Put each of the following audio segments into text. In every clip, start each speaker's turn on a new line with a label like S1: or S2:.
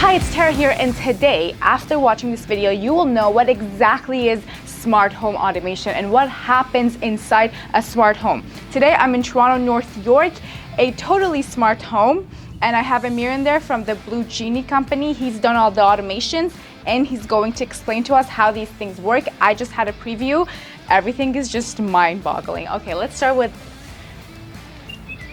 S1: Hi, it's Tara here, and today, after watching this video, you will know what exactly is smart home automation and what happens inside a smart home. Today, I'm in Toronto, North York, a totally smart home, and I have Amir in there from the Blue Genie company. He's done all the automations, and he's going to explain to us how these things work. I just had a preview. Everything is just mind-boggling. Okay, let's start with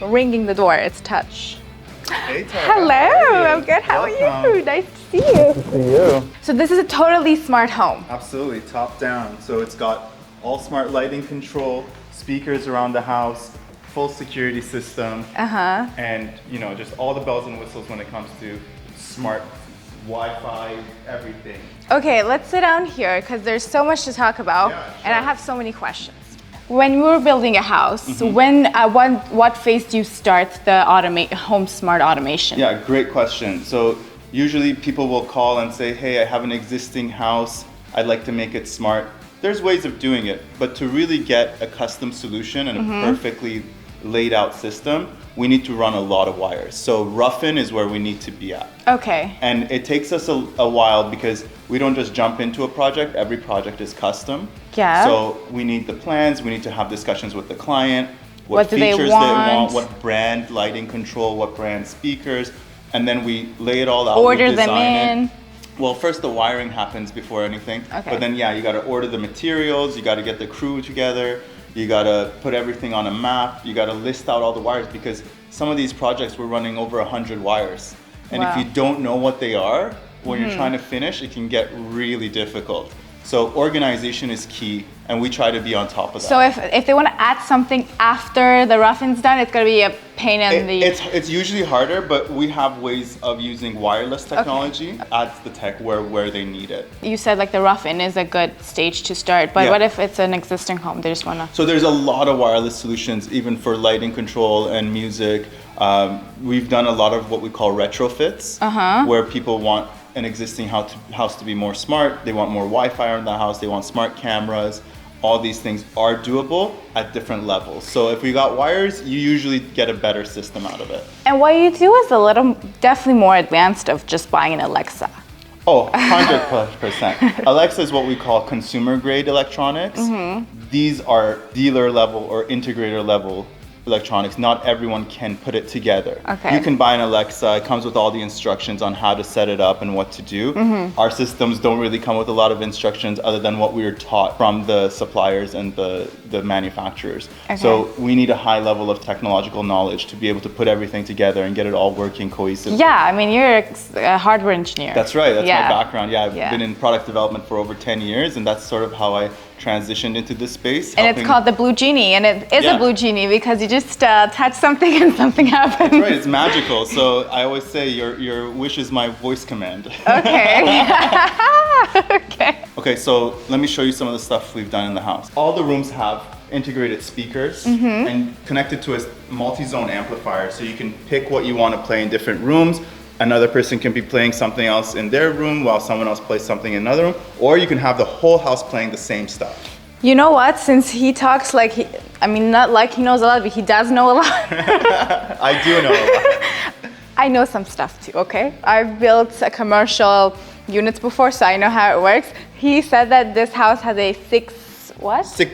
S1: ringing the door. It's touch.
S2: Hey, Tago.
S1: Hello, I'm good. How are you? Nice to see you.
S2: Good to see you.
S1: So this is a totally smart home.
S2: Absolutely, top down. So it's got all smart lighting control, speakers around the house, full security system, and just all the bells and whistles when it comes to smart Wi-Fi, everything.
S1: Okay, let's sit down here because there's so much to talk about, and I have so many questions. When we were building a house, what phase do you start the home smart automation?
S2: Yeah, great question. So usually people will call and say, hey, I have an existing house, I'd like to make it smart. There's ways of doing it, but to really get a custom solution and a perfectly laid out system, we need to run a lot of wires. So rough-in is where we need to be at.
S1: Okay.
S2: And it takes us a while because we don't just jump into a project. Every project is custom.
S1: Yeah.
S2: So we need the plans, we need to have discussions with the client, what
S1: do
S2: features
S1: they
S2: they
S1: want,
S2: what brand lighting control, what brand speakers, and then we lay it all out.
S1: Order them in.
S2: Well, first the wiring happens before anything.
S1: Okay.
S2: But then you gotta order the materials, you gotta get the crew together, you gotta put everything on a map, you gotta list out all the wires because some of these projects we're running over 100 wires. And if you don't know what they are, when you're trying to finish, it can get really difficult. So organization is key, and we try to be on top of that.
S1: So if they want to add something after the rough-in's done, it's going to be a pain in the...
S2: It's usually harder, but we have ways of using wireless technology, adds the tech where they need it.
S1: You said like the rough-in is a good stage to start, but what if it's an existing home? They just want to...
S2: So there's a lot of wireless solutions, even for lighting control and music. We've done a lot of what we call retrofits, where people want an existing house to be more smart. They want more Wi-Fi around the house. They want smart cameras. All these things are doable at different levels. So if we got wires, you usually get a better system out of it.
S1: And what you do is definitely more advanced of just buying an Alexa.
S2: Oh, 100%. Alexa is what we call consumer grade electronics. These are dealer level or integrator level electronics. Not everyone can put it together.
S1: Okay.
S2: You can buy an Alexa, it comes with all the instructions on how to set it up and what to do. Our systems don't really come with a lot of instructions other than what we were taught from the suppliers and the manufacturers.
S1: Okay.
S2: So we need a high level of technological knowledge to be able to put everything together and get it all working cohesively.
S1: Yeah, I mean, you're a hardware engineer.
S2: That's right, that's my background. Yeah, I've
S1: Yeah.
S2: been in product development for over 10 years, and that's sort of how I transitioned into this space.
S1: And it's called the Blue Genie, and it is a Blue Genie because you just touch something and something happens.
S2: That's right, it's magical. So I always say your wish is my voice command.
S1: Okay. Okay.
S2: Okay, so let me show you some of the stuff we've done in the house. All the rooms have integrated speakers and connected to a multi-zone amplifier, so you can pick what you want to play in different rooms. Another person can be playing something else in their room while someone else plays something in another room, or you can have the whole house playing the same stuff.
S1: You know what? Since he talks like not like he knows a lot, but he does know a lot.
S2: I do know a lot.
S1: I know some stuff too, okay? I've built commercial units before, so I know how it works. He said that this house has a six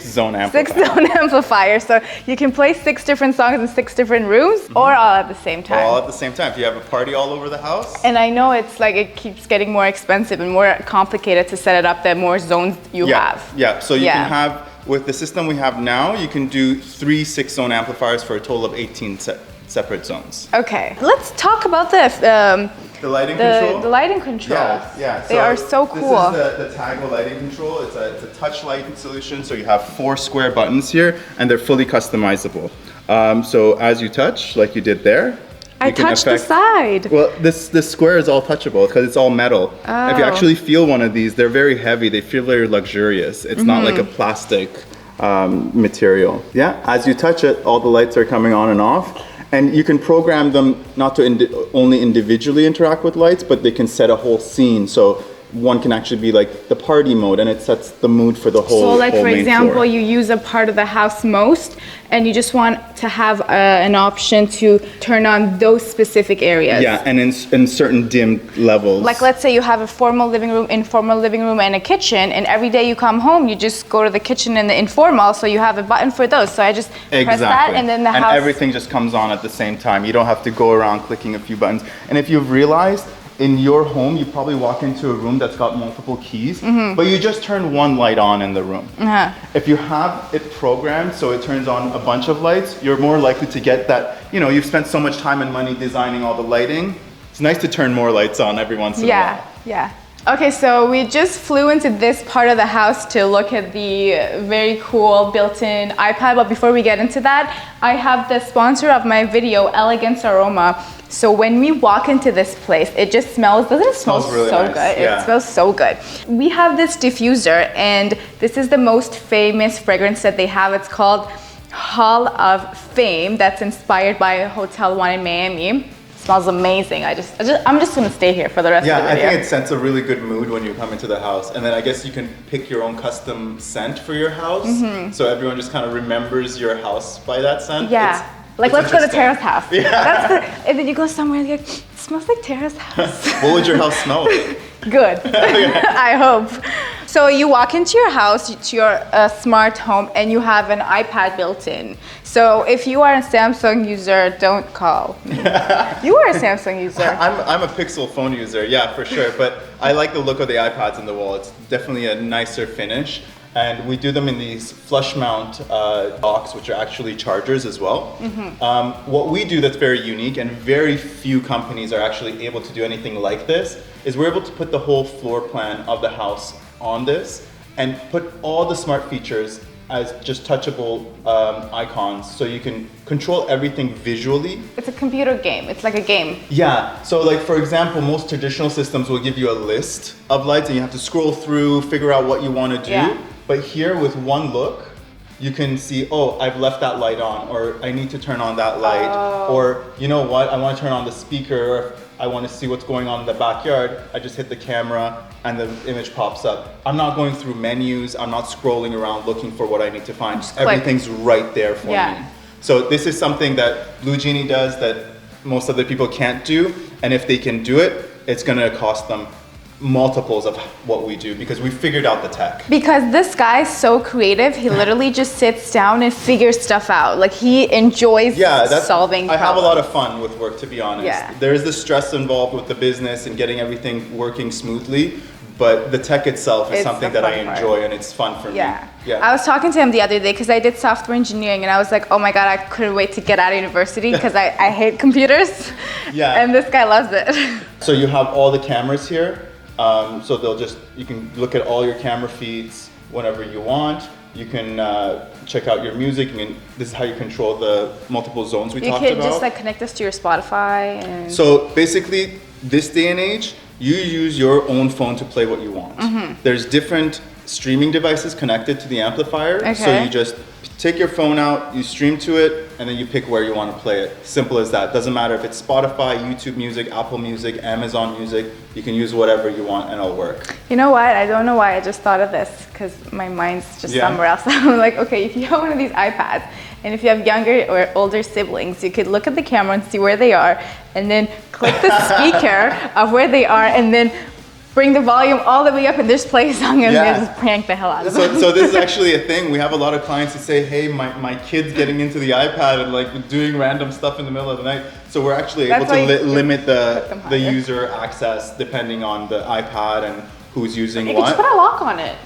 S1: zone amplifier, so you can play 6 different songs in 6 different rooms or all at the same time.
S2: All at the same time. If you have a party all over the house.
S1: And I know it's like it keeps getting more expensive and more complicated to set it up the more zones you have.
S2: Yeah, so you can have, with the system we have now, you can do 3 6-zone amplifiers for a total of 18 separate zones.
S1: Okay, let's talk about the
S2: lighting control?
S1: The lighting controls.
S2: Yeah.
S1: They are so cool.
S2: This is the Tago lighting control. It's a touch lighting solution. So you have 4 square buttons here, and they're fully customizable. So as you touch, like you did there,
S1: I touched the side.
S2: Well, this square is all touchable because it's all metal.
S1: Oh.
S2: If you actually feel one of these, they're very heavy. They feel very luxurious. It's not like a plastic material. Yeah, as you touch it, all the lights are coming on and off. And you can program them not to only individually interact with lights, but they can set a whole scene. So one can actually be like the party mode, and it sets the mood for the whole.
S1: So like
S2: whole
S1: for
S2: main
S1: example,
S2: floor.
S1: you use a part of the house most, and you just want to have an option to turn on those specific areas.
S2: Yeah, and in certain dim levels.
S1: Like let's say you have a formal living room, informal living room, and a kitchen, and every day you come home, you just go to the kitchen and the informal, so you have a button for those. So I just press that, and then the house.
S2: And everything just comes on at the same time. You don't have to go around clicking a few buttons. And if you've realized, in your home, you probably walk into a room that's got multiple keys, but you just turn one light on in the room. If you have it programmed so it turns on a bunch of lights, you're more likely to get that, you know, you've spent so much time and money designing all the lighting. It's nice to turn more lights on every once in a while.
S1: Yeah. Okay, so we just flew into this part of the house to look at the very cool built-in iPad, but before we get into that, I have the sponsor of my video, ELEGANCE AROMA. So when we walk into this place, it just smells, doesn't it smell
S2: really
S1: so
S2: nice.
S1: good?
S2: Yeah.
S1: It smells so good. We have this diffuser, and this is the most famous fragrance that they have. It's called Hall of Fame. That's inspired by Hotel 1 in Miami. Smells amazing. I'm just gonna stay here for the rest of the video.
S2: Yeah, I think it sets a really good mood when you come into the house. And then I guess you can pick your own custom scent for your house. So everyone just kind of remembers your house by that scent.
S1: Yeah. Like, let's go to Tara's house.
S2: Yeah.
S1: And then you go somewhere and you're like, it smells like Tara's house.
S2: What would your house smell like?
S1: Good. I hope. So you walk into your house, to your smart home, and you have an iPad built in. So if you are a Samsung user, don't call me. You are a Samsung user.
S2: I'm a Pixel phone user, yeah, for sure. But I like the look of the iPads in the wall. It's definitely a nicer finish. And we do them in these flush mount docks, which are actually chargers as well. What we do that's very unique, and very few companies are actually able to do anything like this, is we're able to put the whole floor plan of the house on this and put all the smart features as just touchable icons, so you can control everything visually.
S1: It's a computer game. It's like a game.
S2: Yeah, so like for example, most traditional systems will give you a list of lights and you have to scroll through, figure out what you want to do.
S1: Yeah.
S2: But here with one look, you can see, oh, I've left that light on, or I need to turn on that light, or you know what, I want to turn on the speaker, or I want to see what's going on in the backyard. I just hit the camera and the image pops up. I'm not going through menus, I'm not scrolling around looking for what I need to find. Everything's right there for me. So this is something that Blue Genie does that most other people can't do, and if they can do it, it's going to cost them multiples of what we do because we figured out the tech.
S1: Because this guy's so creative, he literally just sits down and figures stuff out. Like he enjoys solving problems.
S2: I have a lot of fun with work, to be honest.
S1: Yeah.
S2: There is the stress involved with the business and getting everything working smoothly, but the tech itself is something that I enjoy and it's fun for me. Yeah.
S1: I was talking to him the other day because I did software engineering and I was like, oh my God, I couldn't wait to get out of university because I hate computers. Yeah. And this guy loves it.
S2: So you have all the cameras here. So you can look at all your camera feeds whenever you want. You can check out your music. This is how you control the multiple zones we talked about.
S1: You could just like connect this to your Spotify. And
S2: so basically, this day and age, you use your own phone to play what you want. There's different streaming devices connected to the amplifier. Okay. So you just take your phone out, you stream to it, and then you pick where you want to play it. Simple as that. Doesn't matter if it's Spotify, YouTube Music, Apple Music, Amazon Music. You can use whatever you want and it'll work.
S1: You know what? I don't know why I just thought of this because my mind's just somewhere else. I'm like, okay, if you have one of these iPads and if you have younger or older siblings, you could look at the camera and see where they are and then click the speaker of where they are and then bring the volume all the way up and just play a song and then just prank the hell out of them.
S2: So this is actually a thing. We have a lot of clients who say, hey, my kid's getting into the iPad and like doing random stuff in the middle of the night. So we're actually able to limit the user access depending on the iPad and who's using what.
S1: You can just put a lock on it.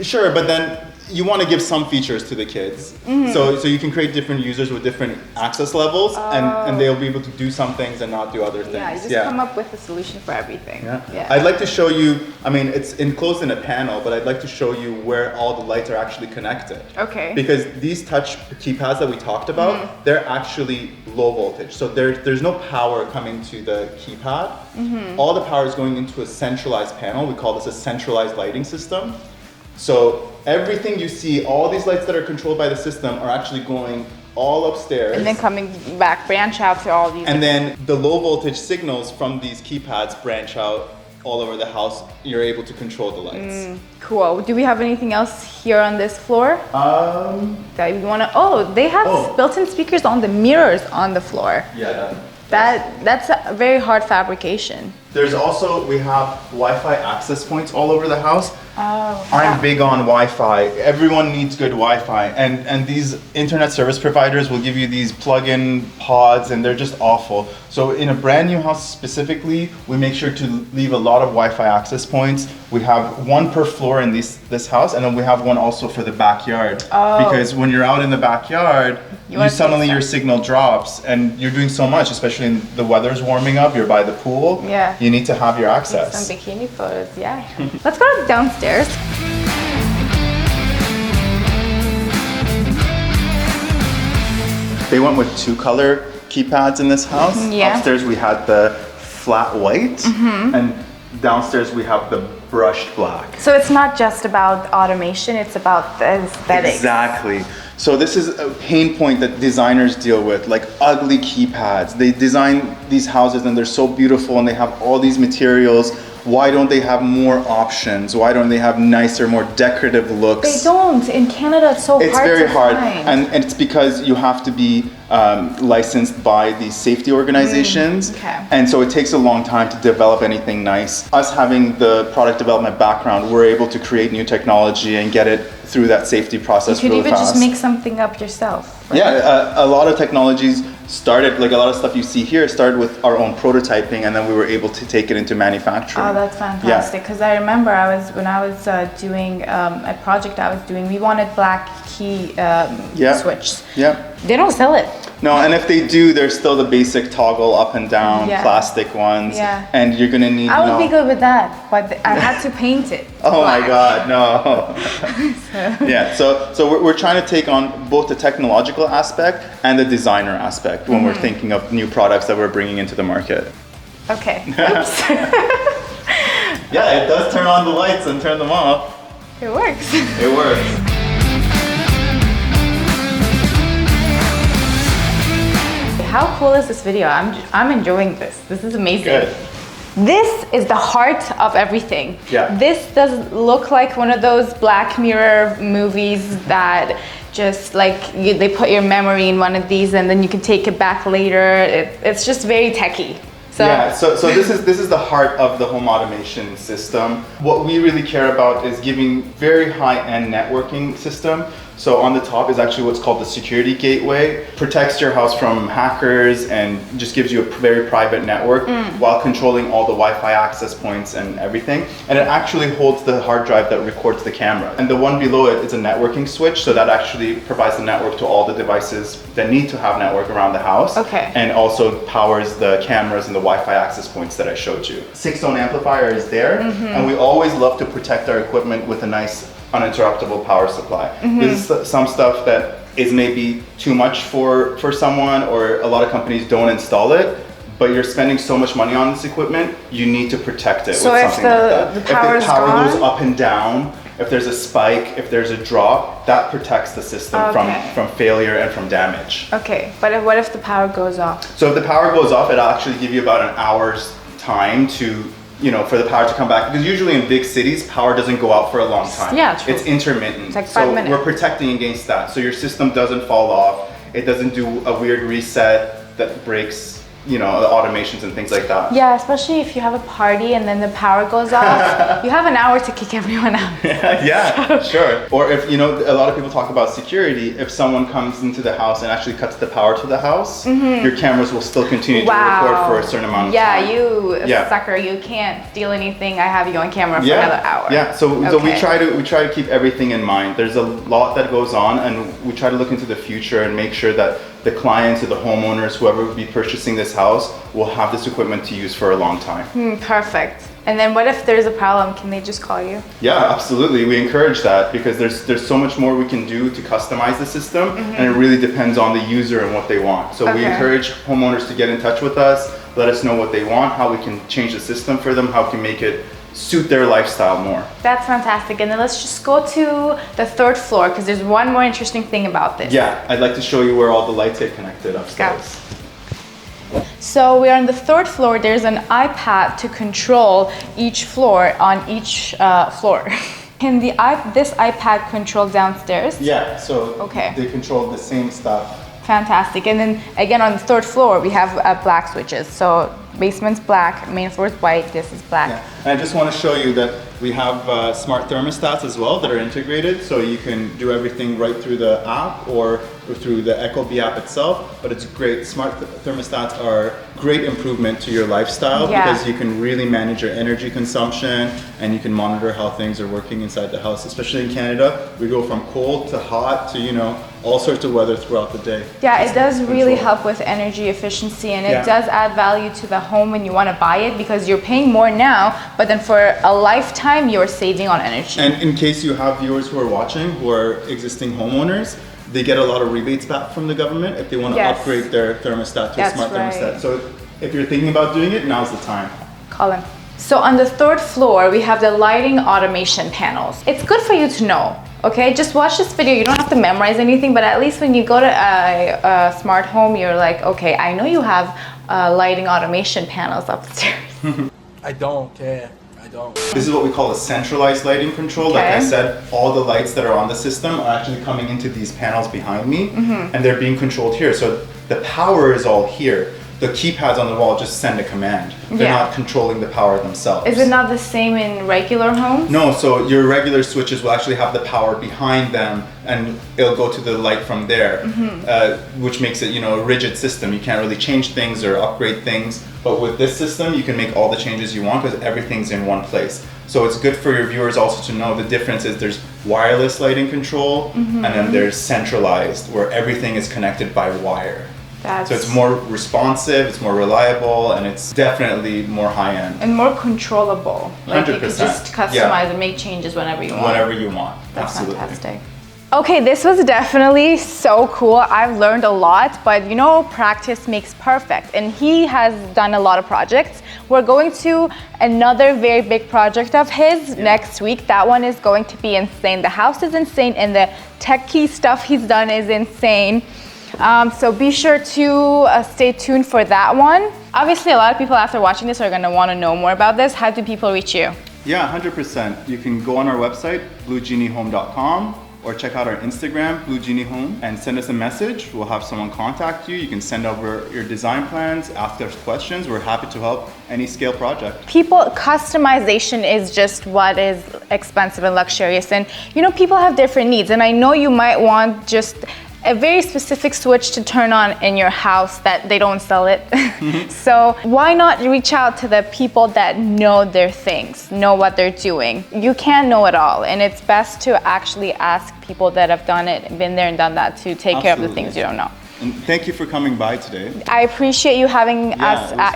S2: Sure, but then you want to give some features to the kids. So you can create different users with different access levels and they'll be able to do some things and not do other things.
S1: Yeah, you just come up with a solution for everything.
S2: Yeah. I'd like to show you, I mean, it's enclosed in a panel, but I'd like to show you where all the lights are actually connected.
S1: Okay.
S2: Because these touch keypads that we talked about, they're actually low voltage. So there's no power coming to the keypad. All the power is going into a centralized panel. We call this a centralized lighting system. So everything you see, all these lights that are controlled by the system are actually going all upstairs.
S1: And then coming back, branch out to all these.
S2: And then the low voltage signals from these keypads branch out all over the house. You're able to control the lights.
S1: Cool. Do we have anything else here on this floor? That you want to? Oh, they have built-in speakers on the mirrors on the floor.
S2: Yeah.
S1: That's a very hard fabrication.
S2: There's also, we have Wi-Fi access points all over the house.
S1: Oh.
S2: I'm big on Wi-Fi. Everyone needs good Wi-Fi, and these internet service providers will give you these plug-in pods, and they're just awful. So in a brand new house specifically, we make sure to leave a lot of Wi-Fi access points. We have one per floor in this house, and then we have one also for the backyard. Because when you're out in the backyard, suddenly your signal drops, and you're doing so much, especially in the weather's warming up, you're by the pool.
S1: Yeah.
S2: You need to have your access.
S1: Some bikini photos, yeah. Let's go downstairs.
S2: They went with 2 color keypads in this house.
S1: Yeah.
S2: Upstairs we had the flat white, and downstairs we have the brushed black.
S1: So it's not just about automation, it's about the aesthetics.
S2: Exactly. So this is a pain point that designers deal with, like ugly keypads. They design these houses and they're so beautiful and they have all these materials. Why don't they have more options? Why don't they have nicer, more decorative looks?
S1: They don't. In Canada, it's so hard to find.
S2: It's very hard, and it's because you have to be licensed by these safety organizations, and so it takes a long time to develop anything nice. Us having the product development background, we're able to create new technology and get it through that safety process really fast.
S1: You could even just make something up yourself. Right?
S2: Yeah, a lot of technologies started, like a lot of stuff you see here, started with our own prototyping, and then we were able to take it into manufacturing.
S1: Oh, that's fantastic. Because I remember when I was doing a project I was doing, we wanted black key switch. Yeah. They don't sell it.
S2: No, and if they do, there's still the basic toggle up and down plastic ones. Yeah. And you're gonna need.
S1: I would be good with that, but I had to paint it.
S2: Oh black. My God, no. Yeah, so we're trying to take on both the technological aspect and the designer aspect when we're thinking of new products that we're bringing into the market.
S1: Okay. Oops.
S2: Yeah, it does turn on the lights and turn them off.
S1: It works.
S2: It works.
S1: How cool is this video? I'm enjoying this. This is amazing.
S2: Good.
S1: This is the heart of everything. Yeah. This does look like one of those Black Mirror movies that just like they put your memory in one of these and then you can take it back later. It's just very techy. So
S2: this is the heart of the home automation system. What we really care about is giving very high-end networking system. So on the top is actually what's called the security gateway. Protects your house from hackers and just gives you a very private network while controlling all the Wi-Fi access points and everything. And it actually holds the hard drive that records the camera. And the one below it is a networking switch, so that actually provides the network to all the devices that need to have network around the house.
S1: Okay.
S2: And also powers the cameras and the Wi-Fi access points that I showed you. 6-zone amplifier is there, and we always love to protect our equipment with a nice uninterruptible power supply. This is some stuff that is maybe too much for someone, or a lot of companies don't install it, but you're spending so much money on this equipment, you need to protect it with something like that. If the power goes up and down, if there's a spike, if there's a drop, that protects the system from failure and from damage.
S1: Okay, but what if the power goes off?
S2: So if the power goes off, it'll actually give you about an hour's time to for the power to come back, because usually in big cities, power doesn't go out for a long time.
S1: Yeah, true.
S2: It's intermittent.
S1: It's like 5 minutes.
S2: We're protecting against that. So your system doesn't fall off. It doesn't do a weird reset that breaks, the automations and things like that.
S1: Yeah, especially if you have a party and then the power goes off, you have an hour to kick everyone out.
S2: Yeah, sure. Or if, a lot of people talk about security, if someone comes into the house and actually cuts the power to the house, your cameras will still continue to record for a certain amount of time.
S1: You sucker, you can't steal anything. I have you on camera for another hour.
S2: Yeah, so we try to keep everything in mind. There's a lot that goes on, and we try to look into the future and make sure that the clients or the homeowners, whoever would be purchasing this house, will have this equipment to use for a long time.
S1: Perfect. And then what if there's a problem? Can they just call you?
S2: Yeah, absolutely. We encourage that, because there's so much more we can do to customize the system, and it really depends on the user and what they want. So we encourage homeowners to get in touch with us, let us know what they want, how we can change the system for them, how we can make it suit their lifestyle more. That's
S1: fantastic. And then let's just go to the 3rd floor, because there's one more interesting thing about this.
S2: Yeah, I'd like to show you where all the lights get connected upstairs.
S1: So we're on the 3rd floor. There's an iPad to control each floor on each floor. Can this iPad control downstairs?
S2: Yeah, so
S1: okay.
S2: They control the same stuff.
S1: Fantastic. And then again on the 3rd floor we have black switches. So basement's black, main floor is white, this is black.
S2: Yeah. And I just want to show you that we have smart thermostats as well that are integrated, so you can do everything right through the app or through the ecobee app itself. But it's great. Smart thermostats are great improvement to your lifestyle because you can really manage your energy consumption and you can monitor how things are working inside the house. Especially in Canada, we go from cold to hot to, you know, all sorts of weather throughout the day.
S1: Yeah, it does really help with energy efficiency, and it does add value to the home when you want to buy it, because you're paying more now, but then for a lifetime you're saving on energy.
S2: And in case you have viewers who are watching who are existing homeowners, they get a lot of rebates back from the government if they want to upgrade their thermostat to a smart thermostat. So if you're thinking about doing it, now's the time.
S1: Colin. So on the 3rd floor, we have the lighting automation panels. It's good for you to know, okay? Just watch this video. You don't have to memorize anything, but at least when you go to a smart home, you're like, okay, I know you have lighting automation panels upstairs.
S3: I don't care. I don't.
S2: This is what we call a centralized lighting control. Like I said, all the lights that are on the system are actually coming into these panels behind me, and they're being controlled here. So the power is all here. The keypads on the wall just send a command. They're not controlling the power themselves.
S1: Is it not the same in regular homes?
S2: No, so your regular switches will actually have the power behind them and it'll go to the light from there, which makes it, you know, a rigid system. You can't really change things or upgrade things. But with this system, you can make all the changes you want because everything's in one place. So it's good for your viewers also to know the difference is there's wireless lighting control and then there's centralized where everything is connected by wire. So it's more responsive, it's more reliable, and it's definitely more high-end.
S1: And more controllable. Like
S2: 100%.
S1: you can just customize and make changes whenever you want.
S2: Whenever you want.
S1: That's
S2: absolutely
S1: fantastic. Okay, this was definitely so cool. I've learned a lot, but you know, practice makes perfect. And he has done a lot of projects. We're going to another very big project of his next week. That one is going to be insane. The house is insane and the techie stuff he's done is insane. So be sure to stay tuned for that one. Obviously, a lot of people after watching this are going to want to know more about this. How do people reach you?
S2: Yeah, 100%. You can go on our website, bluegeniehome.com, or check out our Instagram, Blue Genie Home, and send us a message. We'll have someone contact you. You can send over your design plans, ask us questions. We're happy to help any scale project.
S1: Customization is just what is expensive and luxurious. And you know, people have different needs. And I know you might want just a very specific switch to turn on in your house that they don't sell it. So why not reach out to the people that know their things, know what they're doing. You can't know it all, and it's best to actually ask people that have done it, been there and done that, to take care of the things you don't know.
S2: And thank you for coming by today.
S1: I appreciate you having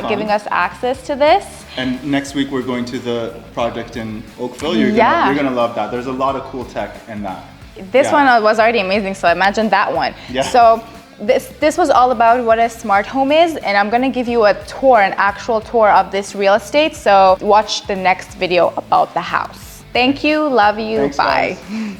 S1: giving us access to this.
S2: And next week we're going to the project in Oakville. You're gonna love that. There's a lot of cool tech in that.
S1: This one was already amazing, so imagine that one. So this was all about what a smart home is, and I'm gonna give you a tour, an actual tour of this real estate. So watch the next video about the house. Thank you, love you, bye. Guys.